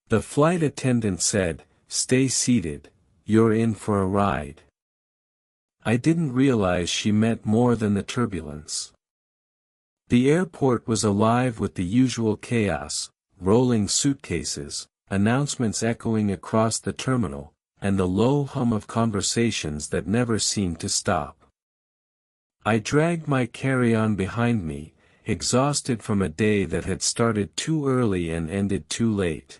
The flight attendant said, "Stay seated, you're in for a ride." I didn't realize she meant more than the turbulence. The airport was alive with the usual chaos, rolling suitcases, announcements echoing across the terminal, and the low hum of conversations that never seemed to stop. I dragged my carry-on behind me, exhausted from a day that had started too early and ended too late.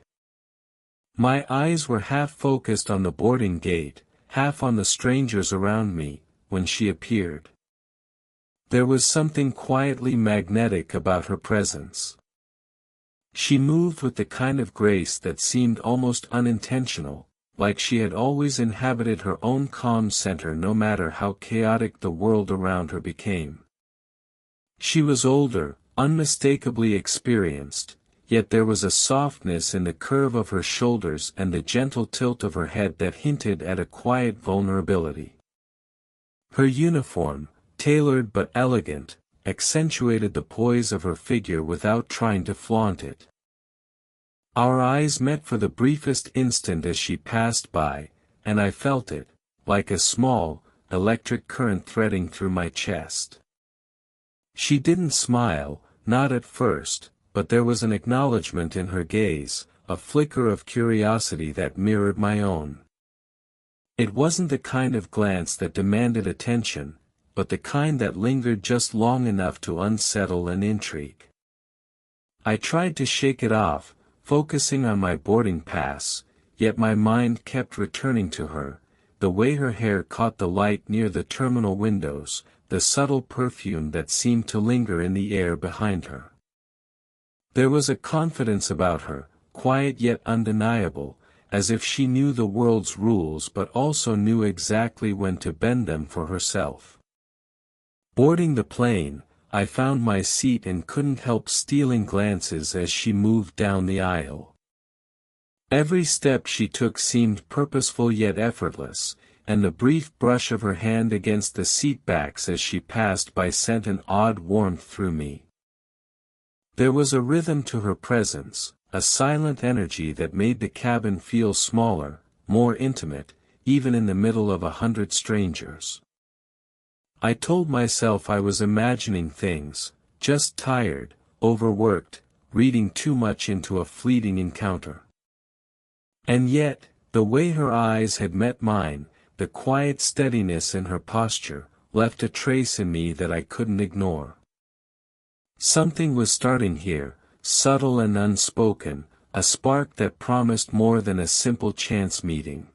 My eyes were half focused on the boarding gate, half on the strangers around me, when she appeared. There was something quietly magnetic about her presence. She moved with the kind of grace that seemed almost unintentional, like she had always inhabited her own calm center no matter how chaotic the world around her became. She was older, unmistakably experienced, yet there was a softness in the curve of her shoulders and the gentle tilt of her head that hinted at a quiet vulnerability. Her uniform, tailored but elegant, accentuated the poise of her figure without trying to flaunt it. Our eyes met for the briefest instant as she passed by, and I felt it, like a small, electric current threading through my chest. She didn't smile, not at first, but there was an acknowledgement in her gaze, a flicker of curiosity that mirrored my own. It wasn't the kind of glance that demanded attention, but the kind that lingered just long enough to unsettle and intrigue. I tried to shake it off, focusing on my boarding pass, yet my mind kept returning to her, the way her hair caught the light near the terminal windows, the subtle perfume that seemed to linger in the air behind her. There was a confidence about her, quiet yet undeniable, as if she knew the world's rules but also knew exactly when to bend them for herself. Boarding the plane, I found my seat and couldn't help stealing glances as she moved down the aisle. Every step she took seemed purposeful yet effortless, and the brief brush of her hand against the seat backs as she passed by sent an odd warmth through me. There was a rhythm to her presence, a silent energy that made the cabin feel smaller, more intimate, even in the middle of 100 strangers. I told myself I was imagining things, just tired, overworked, reading too much into a fleeting encounter. And yet, the way her eyes had met mine, the quiet steadiness in her posture, left a trace in me that I couldn't ignore. Something was starting here, subtle and unspoken, a spark that promised more than a simple chance meeting.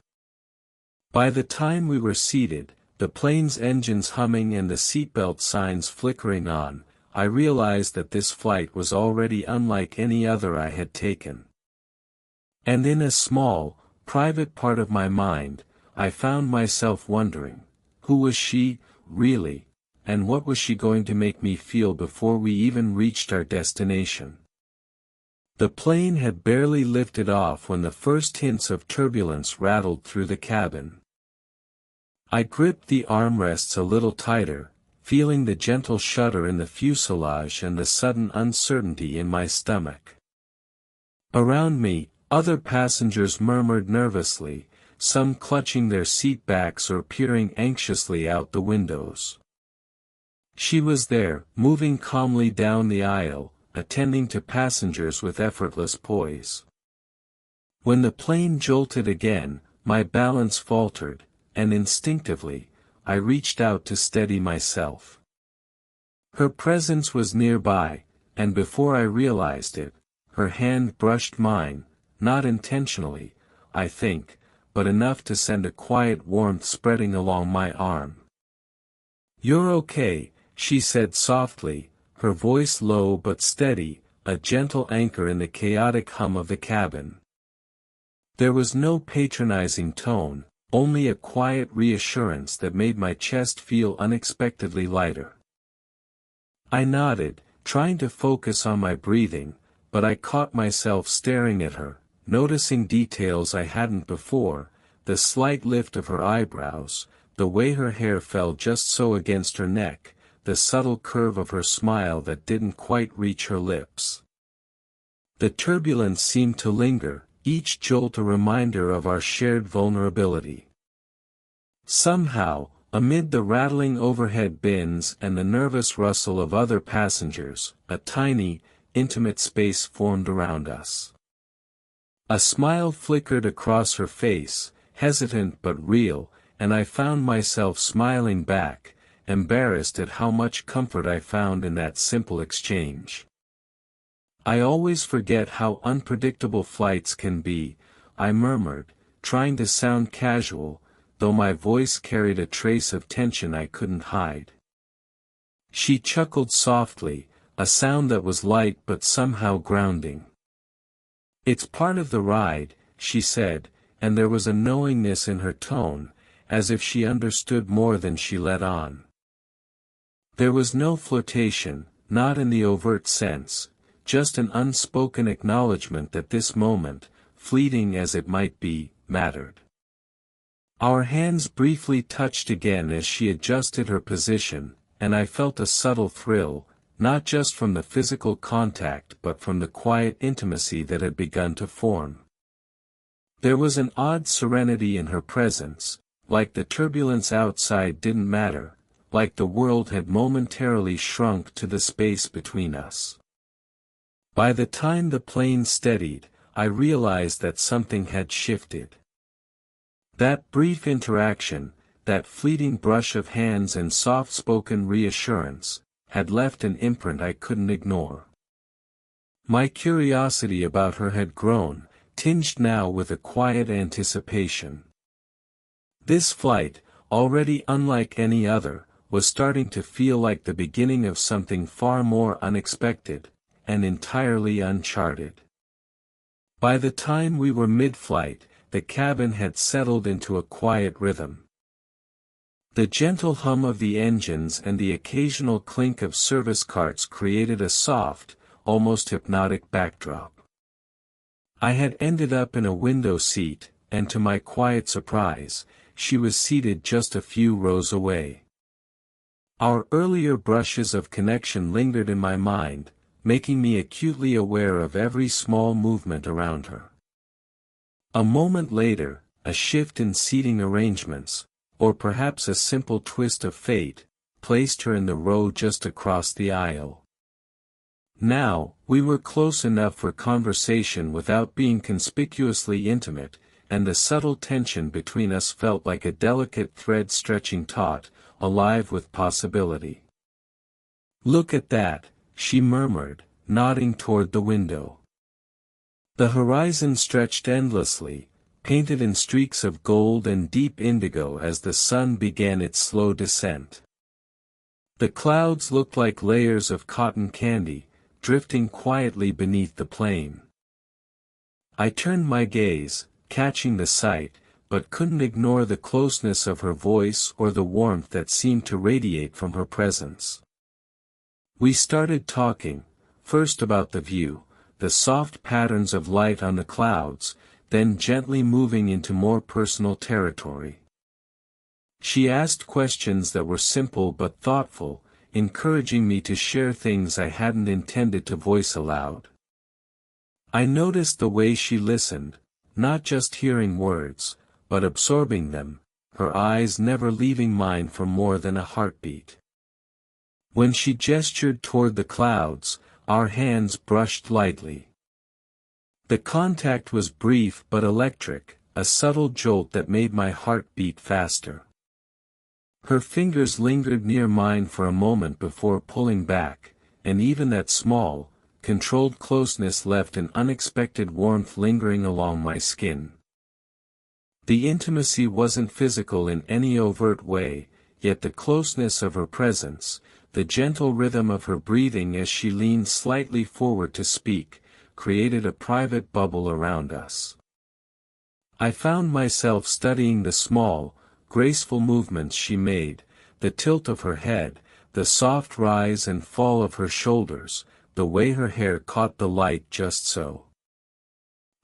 By the time we were seated, the plane's engines humming and the seatbelt signs flickering on, I realized that this flight was already unlike any other I had taken. And in a small, private part of my mind, I found myself wondering, who was she, really, and what was she going to make me feel before we even reached our destination? The plane had barely lifted off when the first hints of turbulence rattled through the cabin. I gripped the armrests a little tighter, feeling the gentle shudder in the fuselage and the sudden uncertainty in my stomach. Around me, other passengers murmured nervously, some clutching their seat backs or peering anxiously out the windows. She was there, moving calmly down the aisle, attending to passengers with effortless poise. When the plane jolted again, my balance faltered, and instinctively, I reached out to steady myself. Her presence was nearby, and before I realized it, her hand brushed mine, not intentionally, I think, but enough to send a quiet warmth spreading along my arm. "You're okay," she said softly, her voice low but steady, a gentle anchor in the chaotic hum of the cabin. There was no patronizing tone, only a quiet reassurance that made my chest feel unexpectedly lighter. I nodded, trying to focus on my breathing, but I caught myself staring at her, noticing details I hadn't before, the slight lift of her eyebrows, the way her hair fell just so against her neck, the subtle curve of her smile that didn't quite reach her lips. The turbulence seemed to linger, each jolt a reminder of our shared vulnerability. Somehow, amid the rattling overhead bins and the nervous rustle of other passengers, a tiny, intimate space formed around us. A smile flickered across her face, hesitant but real, and I found myself smiling back, embarrassed at how much comfort I found in that simple exchange. "I always forget how unpredictable flights can be," I murmured, trying to sound casual, though my voice carried a trace of tension I couldn't hide. She chuckled softly, a sound that was light but somehow grounding. "It's part of the ride," she said, and there was a knowingness in her tone, as if she understood more than she let on. There was no flirtation, not in the overt sense, just an unspoken acknowledgement that this moment, fleeting as it might be, mattered. Our hands briefly touched again as she adjusted her position, and I felt a subtle thrill, not just from the physical contact but from the quiet intimacy that had begun to form. There was an odd serenity in her presence, like the turbulence outside didn't matter, like the world had momentarily shrunk to the space between us. By the time the plane steadied, I realized that something had shifted. That brief interaction, that fleeting brush of hands and soft-spoken reassurance, had left an imprint I couldn't ignore. My curiosity about her had grown, tinged now with a quiet anticipation. This flight, already unlike any other, was starting to feel like the beginning of something far more unexpected, and entirely uncharted. By the time we were mid-flight, the cabin had settled into a quiet rhythm. The gentle hum of the engines and the occasional clink of service carts created a soft, almost hypnotic backdrop. I had ended up in a window seat, and to my quiet surprise, she was seated just a few rows away. Our earlier brushes of connection lingered in my mind, making me acutely aware of every small movement around her. A moment later, a shift in seating arrangements, or perhaps a simple twist of fate, placed her in the row just across the aisle. Now, we were close enough for conversation without being conspicuously intimate, and the subtle tension between us felt like a delicate thread stretching taut, alive with possibility. "Look at that," she murmured, nodding toward the window. The horizon stretched endlessly, painted in streaks of gold and deep indigo as the sun began its slow descent. The clouds looked like layers of cotton candy, drifting quietly beneath the plane. I turned my gaze, catching the sight, but couldn't ignore the closeness of her voice or the warmth that seemed to radiate from her presence. We started talking, first about the view, the soft patterns of light on the clouds, then gently moving into more personal territory. She asked questions that were simple but thoughtful, encouraging me to share things I hadn't intended to voice aloud. I noticed the way she listened, not just hearing words, but absorbing them, her eyes never leaving mine for more than a heartbeat. When she gestured toward the clouds, our hands brushed lightly. The contact was brief but electric, a subtle jolt that made my heart beat faster. Her fingers lingered near mine for a moment before pulling back, and even that small, controlled closeness left an unexpected warmth lingering along my skin. The intimacy wasn't physical in any overt way, yet the closeness of her presence, the gentle rhythm of her breathing as she leaned slightly forward to speak, created a private bubble around us. I found myself studying the small, graceful movements she made, the tilt of her head, the soft rise and fall of her shoulders, the way her hair caught the light just so.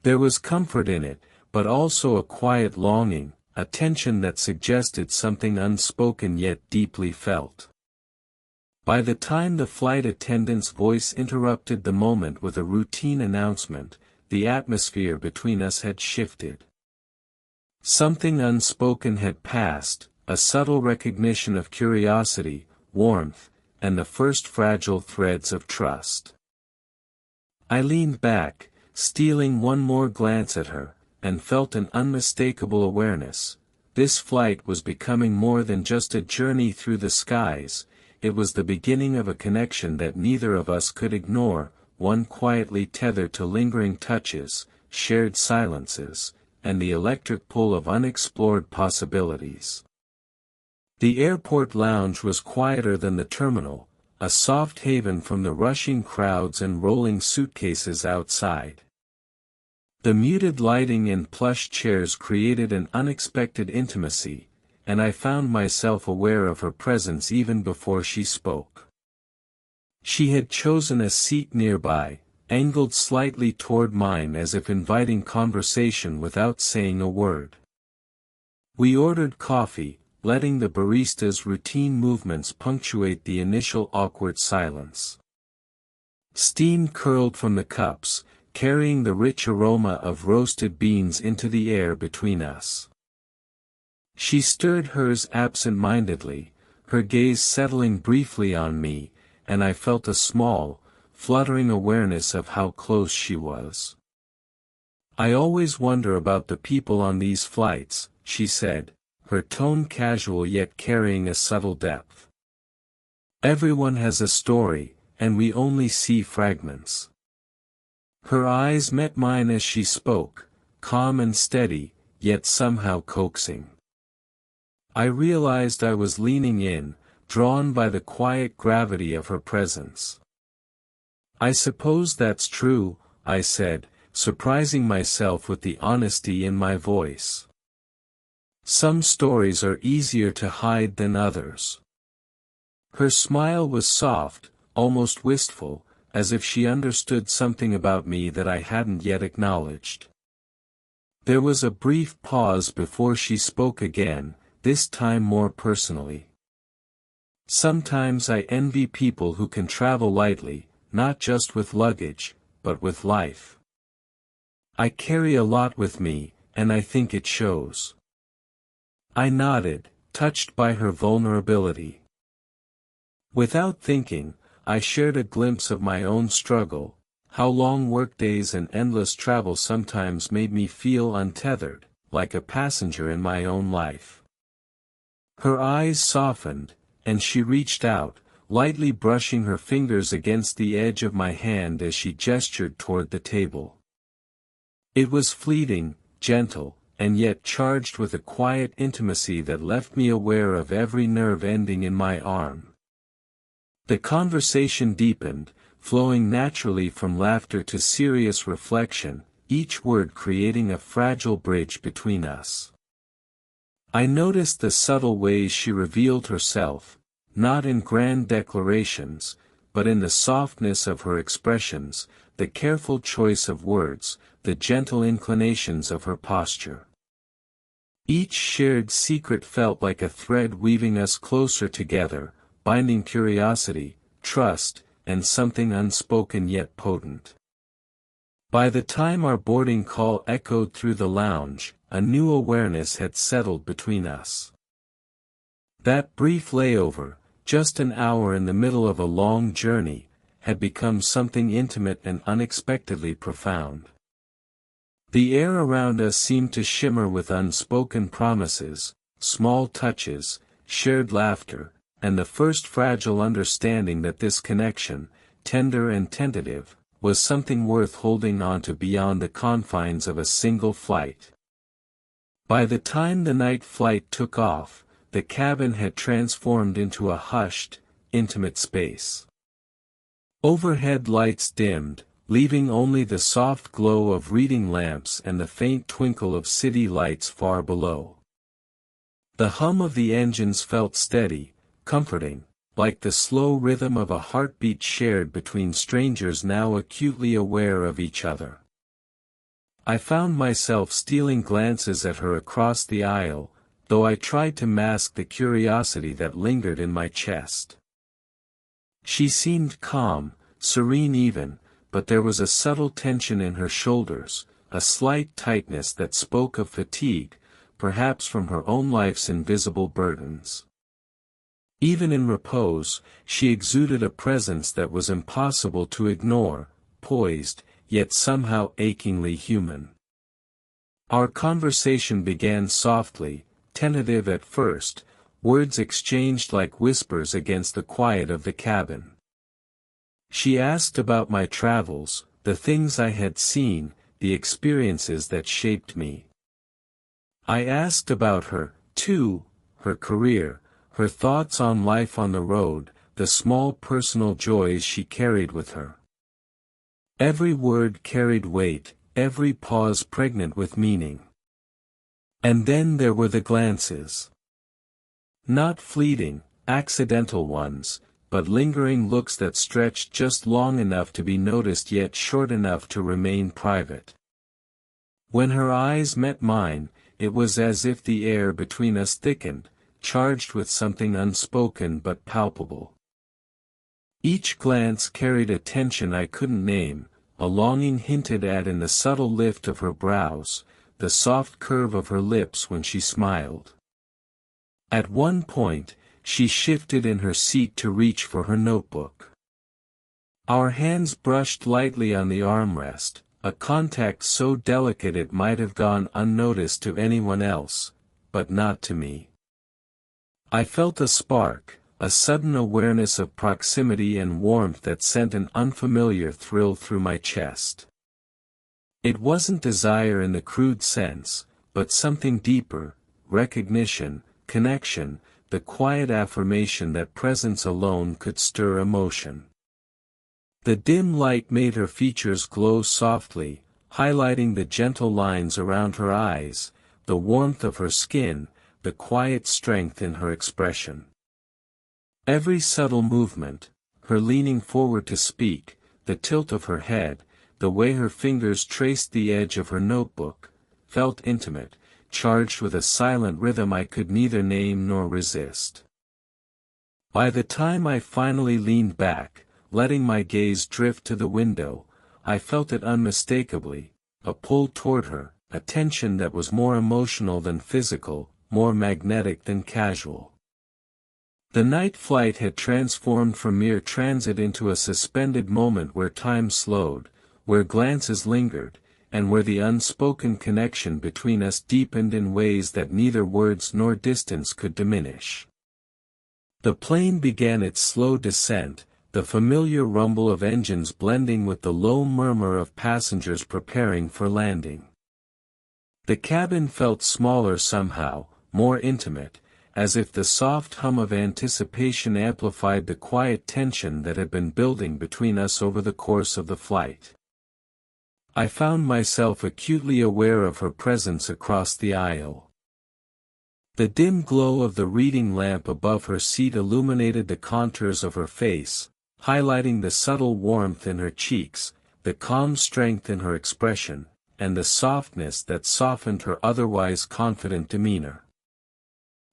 There was comfort in it, but also a quiet longing, a tension that suggested something unspoken yet deeply felt. By the time the flight attendant's voice interrupted the moment with a routine announcement, the atmosphere between us had shifted. Something unspoken had passed, a subtle recognition of curiosity, warmth, and the first fragile threads of trust. I leaned back, stealing one more glance at her, and felt an unmistakable awareness. This flight was becoming more than just a journey through the skies, it was the beginning of a connection that neither of us could ignore, one quietly tethered to lingering touches, shared silences, and the electric pull of unexplored possibilities. The airport lounge was quieter than the terminal, a soft haven from the rushing crowds and rolling suitcases outside. The muted lighting and plush chairs created an unexpected intimacy, and I found myself aware of her presence even before she spoke. She had chosen a seat nearby, angled slightly toward mine as if inviting conversation without saying a word. We ordered coffee, letting the barista's routine movements punctuate the initial awkward silence. Steam curled from the cups, carrying the rich aroma of roasted beans into the air between us. She stirred hers absent-mindedly, her gaze settling briefly on me, and I felt a small, fluttering awareness of how close she was. "I always wonder about the people on these flights," she said, her tone casual yet carrying a subtle depth. "Everyone has a story, and we only see fragments." Her eyes met mine as she spoke, calm and steady, yet somehow coaxing. I realized I was leaning in, drawn by the quiet gravity of her presence. "I suppose that's true," I said, surprising myself with the honesty in my voice. "Some stories are easier to hide than others." Her smile was soft, almost wistful, as if she understood something about me that I hadn't yet acknowledged. There was a brief pause before she spoke again, this time more personally. "Sometimes I envy people who can travel lightly, not just with luggage, but with life. I carry a lot with me, and I think it shows." I nodded, touched by her vulnerability. Without thinking, I shared a glimpse of my own struggle, how long workdays and endless travel sometimes made me feel untethered, like a passenger in my own life. Her eyes softened, and she reached out, lightly brushing her fingers against the edge of my hand as she gestured toward the table. It was fleeting, gentle, and yet charged with a quiet intimacy that left me aware of every nerve ending in my arm. The conversation deepened, flowing naturally from laughter to serious reflection, each word creating a fragile bridge between us. I noticed the subtle ways she revealed herself, not in grand declarations, but in the softness of her expressions, the careful choice of words, the gentle inclinations of her posture. Each shared secret felt like a thread weaving us closer together, binding curiosity, trust, and something unspoken yet potent. By the time our boarding call echoed through the lounge, a new awareness had settled between us. That brief layover, just an hour in the middle of a long journey, had become something intimate and unexpectedly profound. The air around us seemed to shimmer with unspoken promises, small touches, shared laughter, and the first fragile understanding that this connection, tender and tentative, was something worth holding on to beyond the confines of a single flight. By the time the night flight took off, the cabin had transformed into a hushed, intimate space. Overhead lights dimmed, leaving only the soft glow of reading lamps and the faint twinkle of city lights far below. The hum of the engines felt steady, comforting, like the slow rhythm of a heartbeat shared between strangers now acutely aware of each other. I found myself stealing glances at her across the aisle, though I tried to mask the curiosity that lingered in my chest. She seemed calm, serene even, but there was a subtle tension in her shoulders, a slight tightness that spoke of fatigue, perhaps from her own life's invisible burdens. Even in repose, she exuded a presence that was impossible to ignore, poised, yet somehow achingly human. Our conversation began softly, tentative at first, words exchanged like whispers against the quiet of the cabin. She asked about my travels, the things I had seen, the experiences that shaped me. I asked about her, too, her career, her thoughts on life on the road, the small personal joys she carried with her. Every word carried weight, every pause pregnant with meaning. And then there were the glances. Not fleeting, accidental ones, but lingering looks that stretched just long enough to be noticed yet short enough to remain private. When her eyes met mine, it was as if the air between us thickened, charged with something unspoken but palpable. Each glance carried a tension I couldn't name, a longing hinted at in the subtle lift of her brows, the soft curve of her lips when she smiled. At one point, she shifted in her seat to reach for her notebook. Our hands brushed lightly on the armrest, a contact so delicate it might have gone unnoticed to anyone else, but not to me. I felt a spark, a sudden awareness of proximity and warmth that sent an unfamiliar thrill through my chest. It wasn't desire in the crude sense, but something deeper, recognition, connection, the quiet affirmation that presence alone could stir emotion. The dim light made her features glow softly, highlighting the gentle lines around her eyes, the warmth of her skin, the quiet strength in her expression. Every subtle movement, her leaning forward to speak, the tilt of her head, the way her fingers traced the edge of her notebook, felt intimate, charged with a silent rhythm I could neither name nor resist. By the time I finally leaned back, letting my gaze drift to the window, I felt it unmistakably, a pull toward her, a tension that was more emotional than physical, more magnetic than casual. The night flight had transformed from mere transit into a suspended moment where time slowed, where glances lingered, and where the unspoken connection between us deepened in ways that neither words nor distance could diminish. The plane began its slow descent, the familiar rumble of engines blending with the low murmur of passengers preparing for landing. The cabin felt smaller somehow, more intimate, as if the soft hum of anticipation amplified the quiet tension that had been building between us over the course of the flight. I found myself acutely aware of her presence across the aisle. The dim glow of the reading lamp above her seat illuminated the contours of her face, highlighting the subtle warmth in her cheeks, the calm strength in her expression, and the softness that softened her otherwise confident demeanor.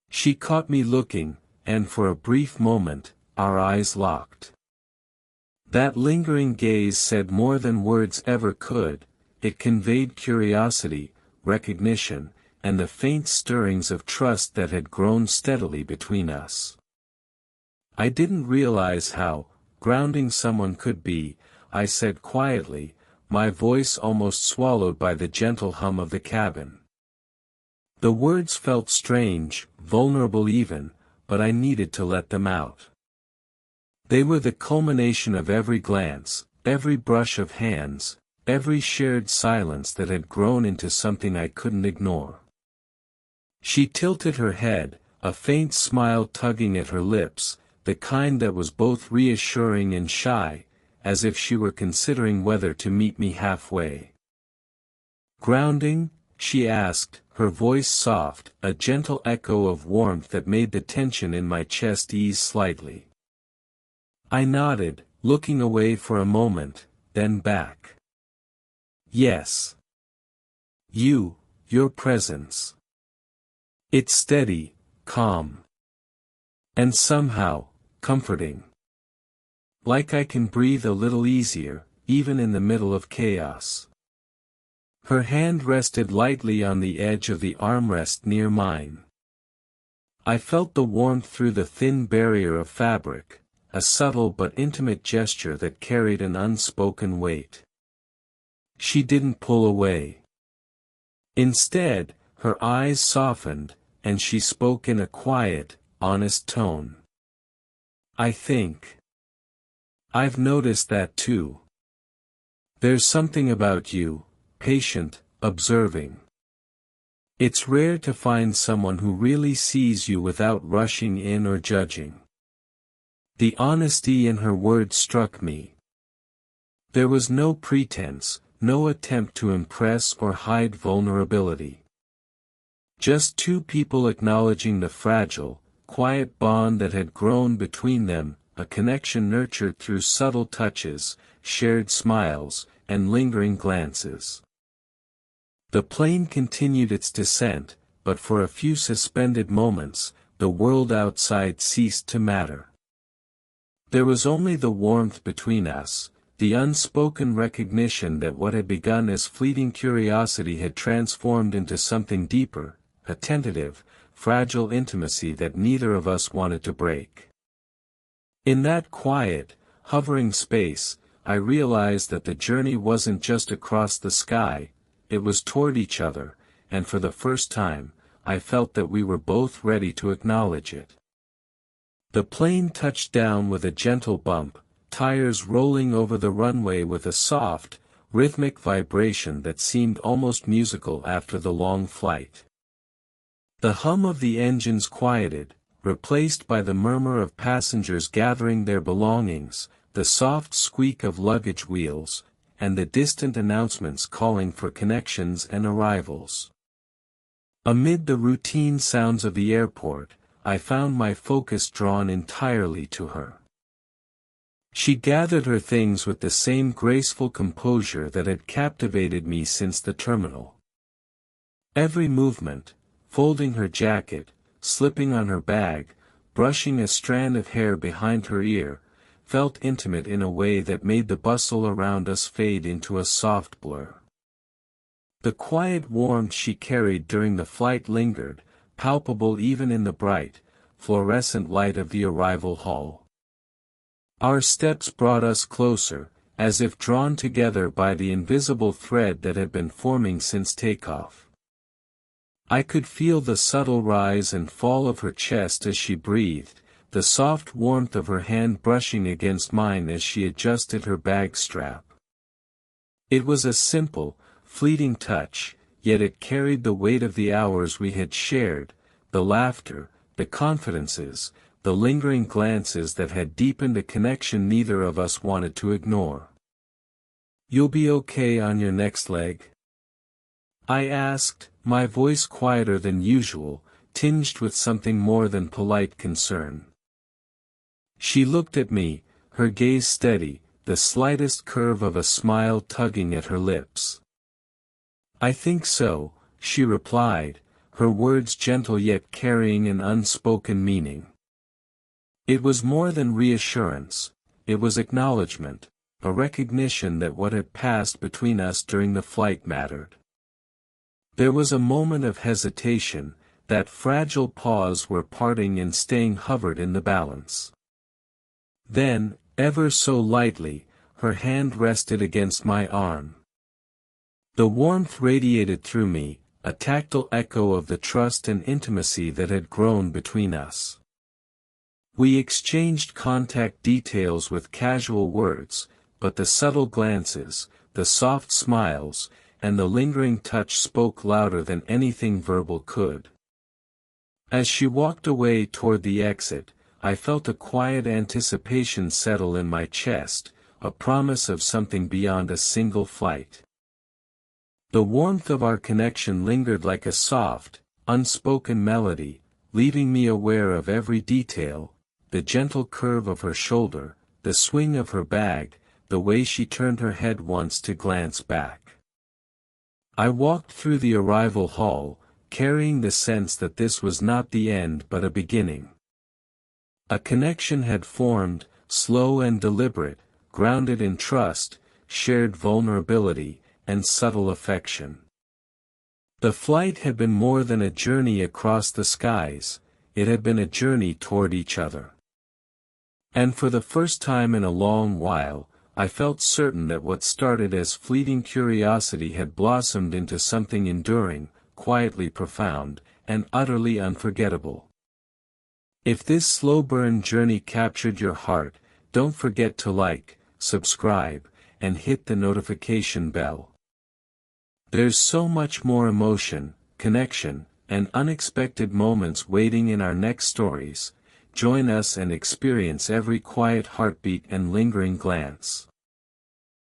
She caught me looking, and for a brief moment, our eyes locked. That lingering gaze said more than words ever could. It conveyed curiosity, recognition, and the faint stirrings of trust that had grown steadily between us. I didn't realize how grounding someone could be, I said quietly, my voice almost swallowed by the gentle hum of the cabin. The words felt strange, vulnerable even, but I needed to let them out. They were the culmination of every glance, every brush of hands, every shared silence that had grown into something I couldn't ignore. She tilted her head, a faint smile tugging at her lips, the kind that was both reassuring and shy, as if she were considering whether to meet me halfway. "Grounding?" she asked, her voice soft, a gentle echo of warmth that made the tension in my chest ease slightly. I nodded, looking away for a moment, then back. "Yes. Your presence. It's steady, calm. And somehow, comforting. Like I can breathe a little easier, even in the middle of chaos. Her hand rested lightly on the edge of the armrest near mine. I felt the warmth through the thin barrier of fabric, a subtle but intimate gesture that carried an unspoken weight. She didn't pull away. Instead, her eyes softened, and she spoke in a quiet, honest tone. "I think I've noticed that too. There's something about you, patient, observing. It's rare to find someone who really sees you without rushing in or judging." The honesty in her words struck me. There was no pretense, no attempt to impress or hide vulnerability. Just two people acknowledging the fragile, quiet bond that had grown between them, a connection nurtured through subtle touches, shared smiles, and lingering glances. The plane continued its descent, but for a few suspended moments, the world outside ceased to matter. There was only the warmth between us, the unspoken recognition that what had begun as fleeting curiosity had transformed into something deeper, a tentative, fragile intimacy that neither of us wanted to break. In that quiet, hovering space, I realized that the journey wasn't just across the sky, it was toward each other, and for the first time, I felt that we were both ready to acknowledge it. The plane touched down with a gentle bump, tires rolling over the runway with a soft, rhythmic vibration that seemed almost musical after the long flight. The hum of the engines quieted, replaced by the murmur of passengers gathering their belongings, the soft squeak of luggage wheels, and the distant announcements calling for connections and arrivals. Amid the routine sounds of the airport, I found my focus drawn entirely to her. She gathered her things with the same graceful composure that had captivated me since the terminal. Every movement, folding her jacket, slipping on her bag, brushing a strand of hair behind her ear, felt intimate in a way that made the bustle around us fade into a soft blur. The quiet warmth she carried during the flight lingered, palpable even in the bright, fluorescent light of the arrival hall. Our steps brought us closer, as if drawn together by the invisible thread that had been forming since takeoff. I could feel the subtle rise and fall of her chest as she breathed, the soft warmth of her hand brushing against mine as she adjusted her bag strap. It was a simple, fleeting touch, yet it carried the weight of the hours we had shared, the laughter, the confidences, the lingering glances that had deepened a connection neither of us wanted to ignore. "You'll be okay on your next leg?" I asked, my voice quieter than usual, tinged with something more than polite concern. She looked at me, her gaze steady, the slightest curve of a smile tugging at her lips. "I think so," she replied, her words gentle yet carrying an unspoken meaning. It was more than reassurance, it was acknowledgement, a recognition that what had passed between us during the flight mattered. There was a moment of hesitation, that fragile pause where parting and staying hovered in the balance. Then, ever so lightly, her hand rested against my arm. The warmth radiated through me, a tactile echo of the trust and intimacy that had grown between us. We exchanged contact details with casual words, but the subtle glances, the soft smiles, and the lingering touch spoke louder than anything verbal could. As she walked away toward the exit, I felt a quiet anticipation settle in my chest, a promise of something beyond a single flight. The warmth of our connection lingered like a soft, unspoken melody, leaving me aware of every detail, the gentle curve of her shoulder, the swing of her bag, the way she turned her head once to glance back. I walked through the arrival hall, carrying the sense that this was not the end but a beginning. A connection had formed, slow and deliberate, grounded in trust, shared vulnerability, and subtle affection. The flight had been more than a journey across the skies, it had been a journey toward each other. And for the first time in a long while, I felt certain that what started as fleeting curiosity had blossomed into something enduring, quietly profound, and utterly unforgettable. If this slow-burn journey captured your heart, don't forget to like, subscribe, and hit the notification bell. There's so much more emotion, connection, and unexpected moments waiting in our next stories. Join us and experience every quiet heartbeat and lingering glance.